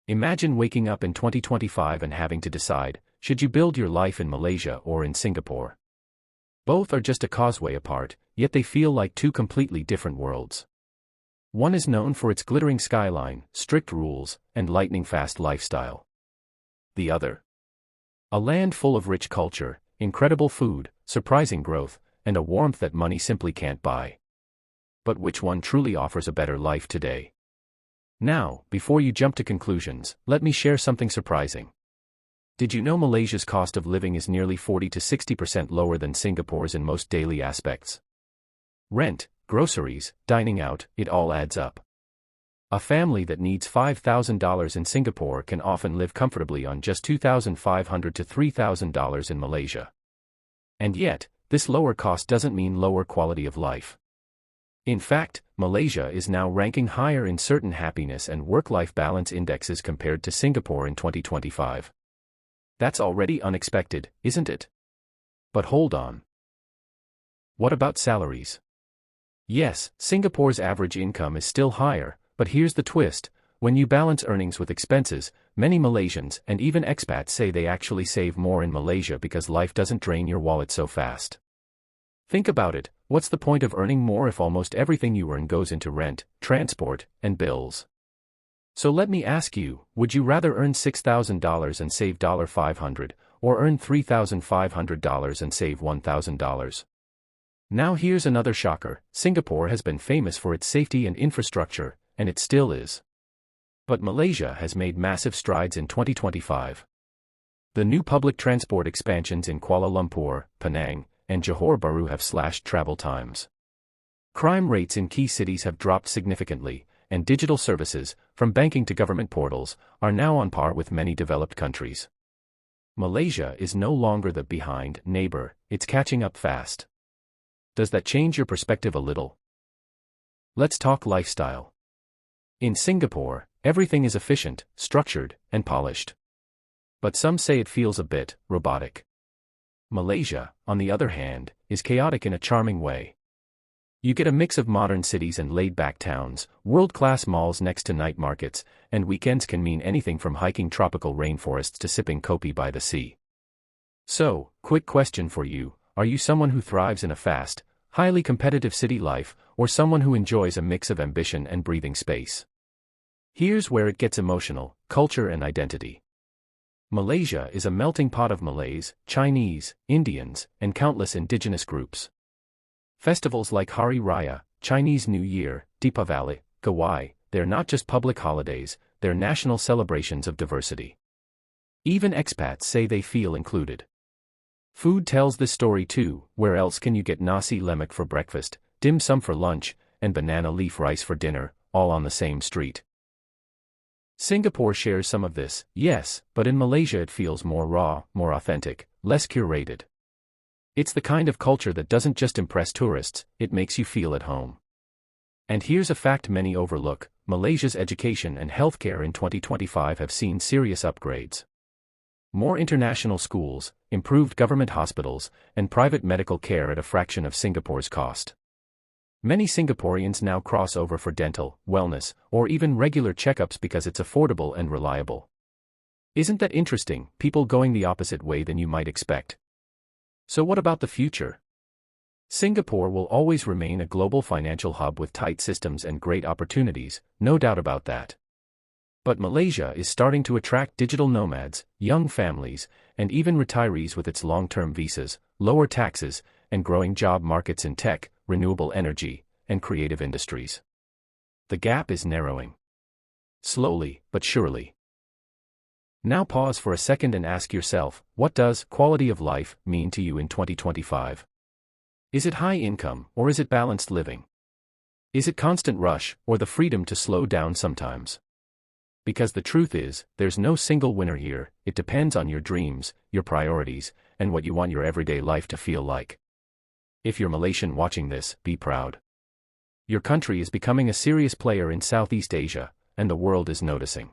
Imagine waking up in 2025 and having to decide, should you build your life in Malaysia or in Singapore? Both are just a causeway apart, yet they feel like two completely different worlds. One is known for its glittering skyline, strict rules, and lightning-fast lifestyle. The other, a land full of rich culture, incredible food, surprising growth, and a warmth that money simply can't buy. But which one truly offers a better life today? Now, before you jump to conclusions, let me share something surprising. Did you know Malaysia's cost of living is nearly 40 to 60% lower than Singapore's in most daily aspects? Rent, groceries, dining out, it all adds up. A family that needs $5,000 in Singapore can often live comfortably on just $2,500 to $3,000 in Malaysia. And yet, this lower cost doesn't mean lower quality of life. In fact, Malaysia is now ranking higher in certain happiness and work-life balance indexes compared to Singapore in 2025. That's already unexpected, isn't it? But hold on. What about salaries? Yes, Singapore's average income is still higher, but here's the twist: when you balance earnings with expenses, many Malaysians and even expats say they actually save more in Malaysia because life doesn't drain your wallet so fast. Think about it, what's the point of earning more if almost everything you earn goes into rent, transport, and bills? So let me ask you, would you rather earn $6,000 and save $500, or earn $3,500 and save $1,000? Now here's another shocker: Singapore has been famous for its safety and infrastructure, and it still is. But Malaysia has made massive strides in 2025. The new public transport expansions in Kuala Lumpur, Penang, and Johor Bahru have slashed travel times. Crime rates in key cities have dropped significantly, and digital services, from banking to government portals, are now on par with many developed countries. Malaysia is no longer the behind neighbor, it's catching up fast. Does that change your perspective a little? Let's talk lifestyle. In Singapore, everything is efficient, structured, and polished. But some say it feels a bit robotic. Malaysia, on the other hand, is chaotic in a charming way. You get a mix of modern cities and laid-back towns, world-class malls next to night markets, and weekends can mean anything from hiking tropical rainforests to sipping kopi by the sea. So, quick question for you: are you someone who thrives in a fast, highly competitive city life, or someone who enjoys a mix of ambition and breathing space? Here's where it gets emotional: culture and identity. Malaysia is a melting pot of Malays, Chinese, Indians, and countless indigenous groups. Festivals like Hari Raya, Chinese New Year, Deepavali, Gawai, they're not just public holidays, they're national celebrations of diversity. Even expats say they feel included. Food tells this story too. Where else can you get nasi lemak for breakfast, dim sum for lunch, and banana leaf rice for dinner, all on the same street? Singapore shares some of this, yes, but in Malaysia it feels more raw, more authentic, less curated. It's the kind of culture that doesn't just impress tourists, it makes you feel at home. And here's a fact many overlook: Malaysia's education and healthcare in 2025 have seen serious upgrades. More international schools, improved government hospitals, and private medical care at a fraction of Singapore's cost. Many Singaporeans now cross over for dental, wellness, or even regular checkups because it's affordable and reliable. Isn't that interesting? People going the opposite way than you might expect. So what about the future? Singapore will always remain a global financial hub with tight systems and great opportunities, no doubt about that. But Malaysia is starting to attract digital nomads, young families, and even retirees with its long-term visas, lower taxes, and growing job markets in tech, renewable energy, and creative industries. The gap is narrowing. Slowly, but surely. Now pause for a second and ask yourself, what does quality of life mean to you in 2025? Is it high income, or is it balanced living? Is it constant rush, or the freedom to slow down sometimes? Because the truth is, there's no single winner here. It depends on your dreams, your priorities, and what you want your everyday life to feel like. If you're Malaysian watching this, be proud. Your country is becoming a serious player in Southeast Asia, and the world is noticing.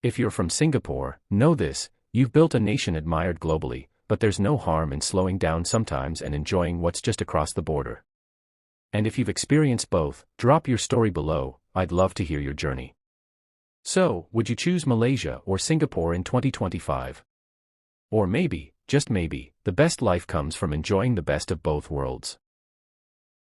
If you're from Singapore, know this: you've built a nation admired globally, but there's no harm in slowing down sometimes and enjoying what's just across the border. And if you've experienced both, drop your story below. I'd love to hear your journey. So, would you choose Malaysia or Singapore in 2025? Or maybe, just maybe, the best life comes from enjoying the best of both worlds.